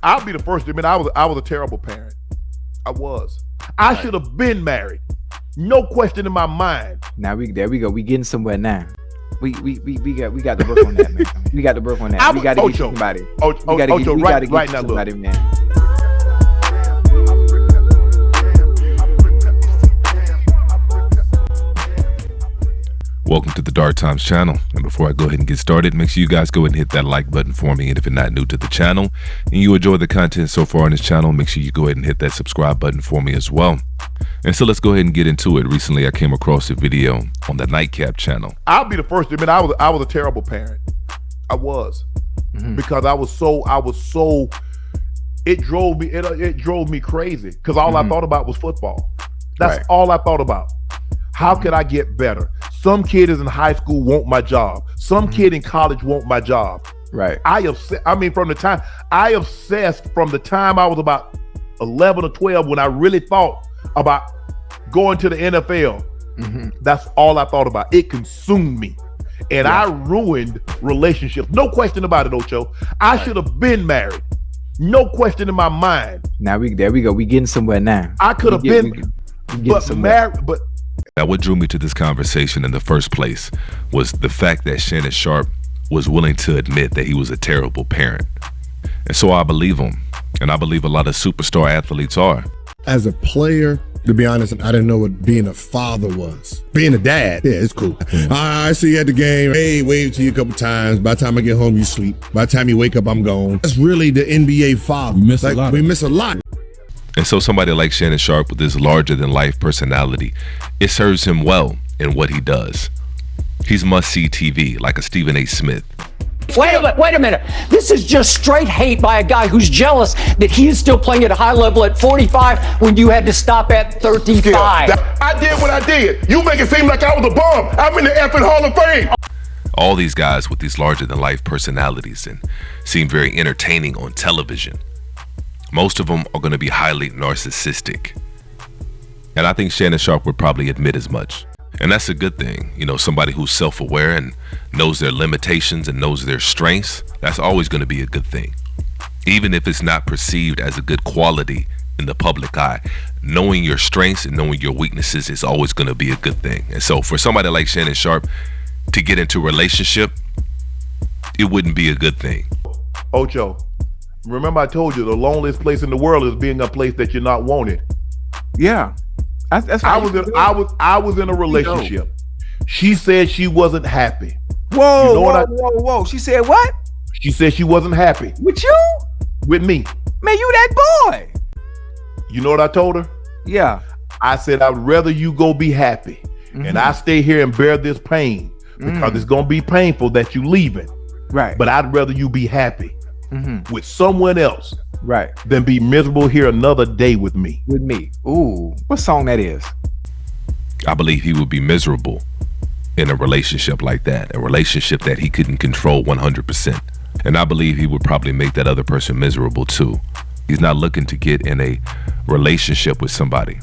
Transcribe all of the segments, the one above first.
I'll be the first to admit I was a terrible parent. I was. I should have been married. No question in my mind. Now there we go. We getting somewhere now. We got to work on that, man. We got to work on that. We got to get somebody. We got to get somebody, man. Welcome to the Dark Times channel, and before I go ahead and get started, make sure you guys go ahead and hit that like button for me, and if you're not new to the channel and you enjoy the content so far on this channel, make sure you go ahead and hit that subscribe button for me as well. And so let's go ahead and get into it. Recently I came across a video on the Nightcap channel. I'll be the first to admit I was a terrible parent. I was. Because I was so it drove me crazy because all I thought about was football. That's all I thought about. How could I get better? Some kid is in high school want my job. Some kid in college want my job. Right. I obsessed from the time I was about 11 or 12 when I really thought about going to the NFL. That's all I thought about. It consumed me. And I ruined relationships. No question about it, Ocho. I should have been married. No question in my mind. Now there we go. We getting somewhere now. I could have been married, but now, what drew me to this conversation in the first place was the fact that Shannon Sharpe was willing to admit that he was a terrible parent. And so I believe him, and I believe a lot of superstar athletes are. As a player, to be honest, I didn't know what being a father was. Being a dad, yeah, it's cool. I see you at the game. Hey, wave to you a couple times. By the time I get home, you sleep. By the time you wake up, I'm gone. That's really the NBA father. We miss a lot. And so somebody like Shannon Sharpe with his larger-than-life personality, it serves him well in what he does. He's must-see TV, like a Stephen A. Smith. Wait a minute. This is just straight hate by a guy who's jealous that he is still playing at a high level at 45 when you had to stop at 35. I did what I did. You make it seem like I was a bum. I'm in the effing Hall of Fame. All these guys with these larger-than-life personalities and seem very entertaining on television. Most of them are going to be highly narcissistic. And I think Shannon Sharpe would probably admit as much. And that's a good thing. You know, somebody who's self-aware and knows their limitations and knows their strengths, that's always going to be a good thing. Even if it's not perceived as a good quality in the public eye, knowing your strengths and knowing your weaknesses is always going to be a good thing. And so for somebody like Shannon Sharpe to get into a relationship, it wouldn't be a good thing. Ocho, remember I told you the loneliest place in the world is being a place that you're not wanted. Yeah. I was in a relationship. She said she wasn't happy. Whoa. She said what? She said she wasn't happy. With you? With me. Man, you that boy. You know what I told her? Yeah. I said, I'd rather you go be happy. And I stay here and bear this pain because it's going to be painful that you leaving. Right. But I'd rather you be happy with someone else. Right. Than be miserable here another day with me. With me. Ooh, what song that is? I believe he would be miserable in a relationship like that, a relationship that he couldn't control 100%. And I believe he would probably make that other person miserable too. He's not looking to get in a relationship with somebody,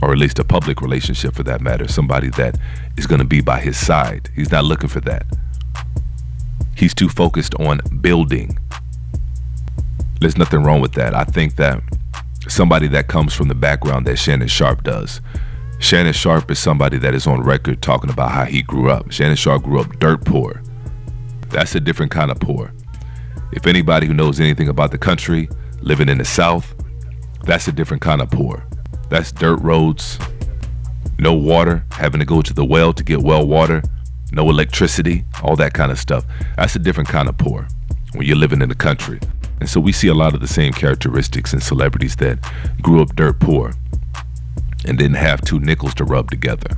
or at least a public relationship for that matter, somebody that is going to be by his side. He's not looking for that. He's too focused on building. There's nothing wrong with that. I think that somebody that comes from the background that Shannon Sharpe does. Shannon Sharpe is somebody that is on record talking about how he grew up. Shannon Sharpe grew up dirt poor. That's a different kind of poor. If anybody who knows anything about the country, living in the South, that's a different kind of poor. That's dirt roads, no water, having to go to the well to get well water, no electricity, all that kind of stuff. That's a different kind of poor when you're living in the country. And so we see a lot of the same characteristics in celebrities that grew up dirt poor and didn't have two nickels to rub together.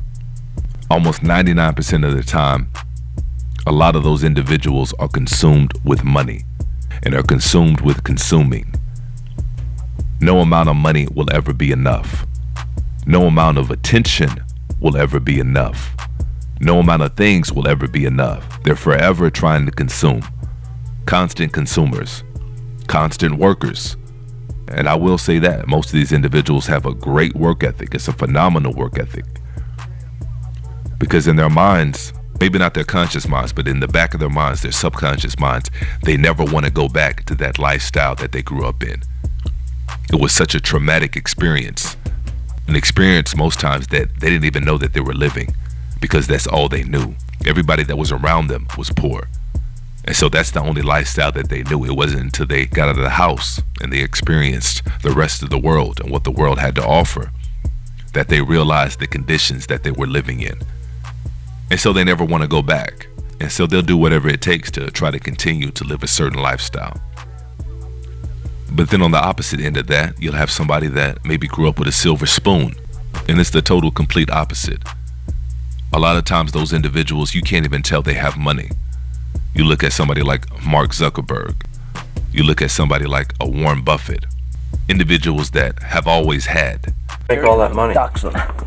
Almost 99% of the time, a lot of those individuals are consumed with money and are consumed with consuming. No amount of money will ever be enough. No amount of attention will ever be enough. No amount of things will ever be enough. They're forever trying to consume. Constant consumers. Constant workers. And I will say that most of these individuals have a great work ethic. It's a phenomenal work ethic. Because in their minds, Maybe not their conscious minds, but in the back of their minds, their subconscious minds, they never want to go back to that lifestyle that they grew up in. It was such a traumatic experience, an experience most times that they didn't even know that they were living, because that's all they knew. Everybody that was around them was poor. And so that's the only lifestyle that they knew. It wasn't until they got out of the house and they experienced the rest of the world and what the world had to offer that they realized the conditions that they were living in. And so they never want to go back. And so they'll do whatever it takes to try to continue to live a certain lifestyle. But then on the opposite end of that, you'll have somebody that maybe grew up with a silver spoon. And it's the total complete opposite. A lot of times those individuals, you can't even tell they have money. You look at somebody like Mark Zuckerberg. You look at somebody like a Warren Buffett. Individuals that have always had. Make all that money.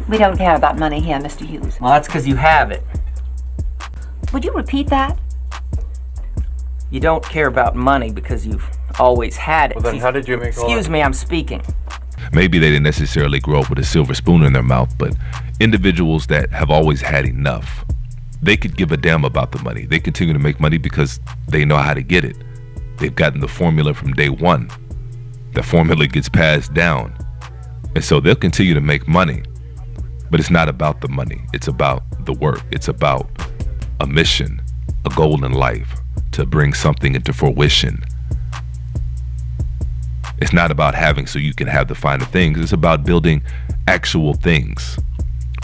We don't care about money here, Mr. Hughes. Well, that's because you have it. Would you repeat that? You don't care about money because you've always had it. Well, then how did you make all that? Excuse me, I'm speaking. Maybe they didn't necessarily grow up with a silver spoon in their mouth, but individuals that have always had enough, they could give a damn about the money. They continue to make money because they know how to get it. They've gotten the formula from day one. The formula gets passed down. And so they'll continue to make money, but it's not about the money. It's about the work. It's about a mission, a goal in life to bring something into fruition. It's not about having so you can have the finer things. It's about building actual things,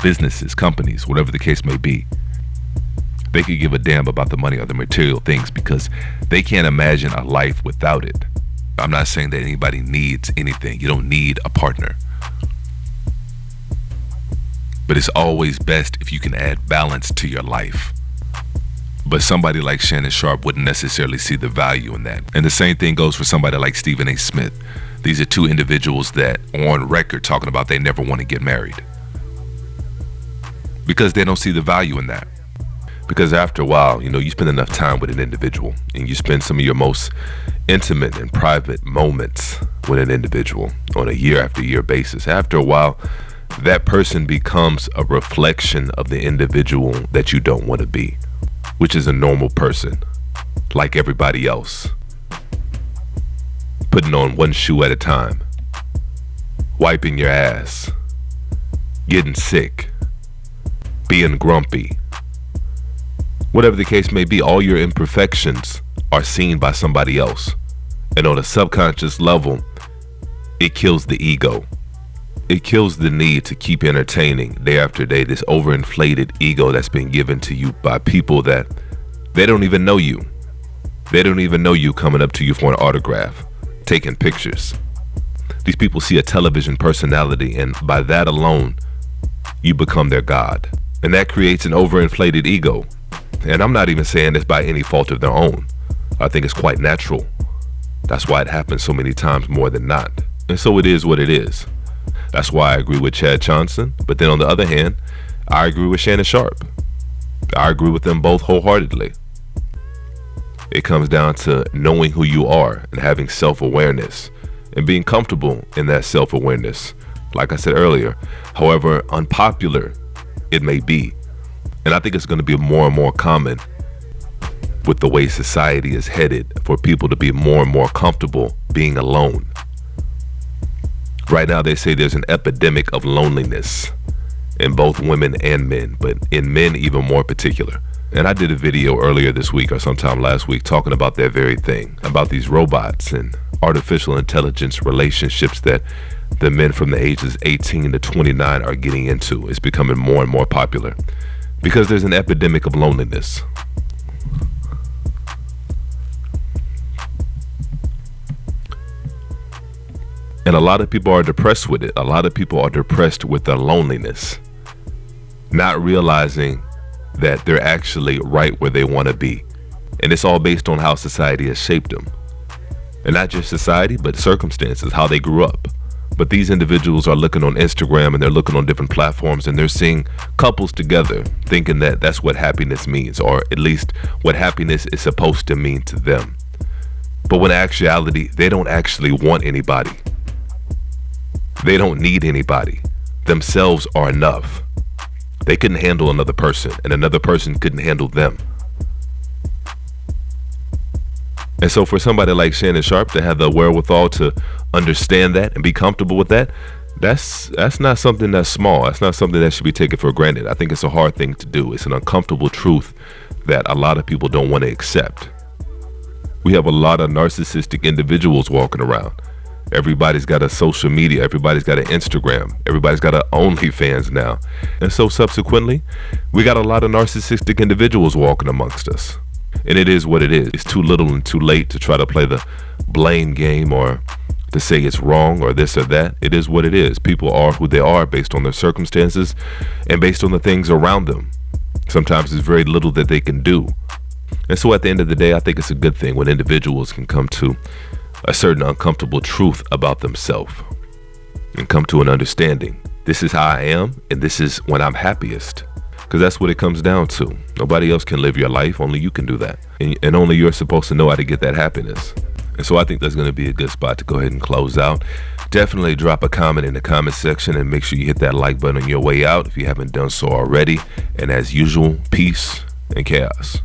businesses, companies, whatever the case may be. They could give a damn about the money or the material things because they can't imagine a life without it. I'm not saying that anybody needs anything. You don't need a partner. But it's always best if you can add balance to your life. But somebody like Shannon Sharpe wouldn't necessarily see the value in that. And the same thing goes for somebody like Stephen A. Smith. These are two individuals that are on record talking about they never want to get married. Because they don't see the value in that. Because after a while, you spend enough time with an individual and you spend some of your most intimate and private moments with an individual on a year after year basis. After a while, that person becomes a reflection of the individual that you don't want to be, which is a normal person, like everybody else. Putting on one shoe at a time, wiping your ass, getting sick, being grumpy. Whatever the case may be, all your imperfections are seen by somebody else. And on a subconscious level, it kills the ego. It kills the need to keep entertaining day after day this overinflated ego that's been given to you by people that they don't even know you. They don't even know you coming up to you for an autograph, taking pictures. These people see a television personality, and by that alone, you become their god. And that creates an overinflated ego. And I'm not even saying this by any fault of their own. I think it's quite natural. That's why it happens so many times more than not. And so it is what it is. That's why I agree with Chad Johnson. But then on the other hand, I agree with Shannon Sharpe. I agree with them both wholeheartedly. It comes down to knowing who you are and having self-awareness and being comfortable in that self-awareness. Like I said earlier, however unpopular it may be. And I think it's going to be more and more common with the way society is headed for people to be more and more comfortable being alone. Right now, they say there's an epidemic of loneliness in both women and men, but in men even more particular. And I did a video earlier this week or sometime last week talking about that very thing, about these robots and artificial intelligence relationships that the men from the ages 18 to 29 are getting into. It's becoming more and more popular because there's an epidemic of loneliness. And a lot of people are depressed with it. A lot of people are depressed with their loneliness, not realizing that they're actually right where they want to be. And it's all based on how society has shaped them. And not just society, but circumstances, how they grew up. But these individuals are looking on Instagram and they're looking on different platforms and they're seeing couples together thinking that that's what happiness means, or at least what happiness is supposed to mean to them. But when in actuality, they don't actually want anybody. They don't need anybody. Themselves are enough. They couldn't handle another person, and another person couldn't handle them. And so for somebody like Shannon Sharpe to have the wherewithal to understand that and be comfortable with that, that's not something that's small. That's not something that should be taken for granted. I think it's a hard thing to do. It's an uncomfortable truth that a lot of people don't want to accept. We have a lot of narcissistic individuals walking around. Everybody's got a social media. Everybody's got an Instagram. Everybody's got an OnlyFans now. And so subsequently, we got a lot of narcissistic individuals walking amongst us. And it is what it is. It's too little and too late to try to play the blame game or to say it's wrong or this or that. It is what it is. People are who they are based on their circumstances and based on the things around them. Sometimes there's very little that they can do. And so at the end of the day, I think it's a good thing when individuals can come to a certain uncomfortable truth about themselves and come to an understanding. This is how I am, and this is when I'm happiest. Because that's what it comes down to. Nobody else can live your life. Only you can do that. And only you're supposed to know how to get that happiness. And so I think that's going to be a good spot to go ahead and close out. Definitely drop a comment in the comment section and make sure you hit that like button on your way out if you haven't done so already. And as usual, peace and chaos.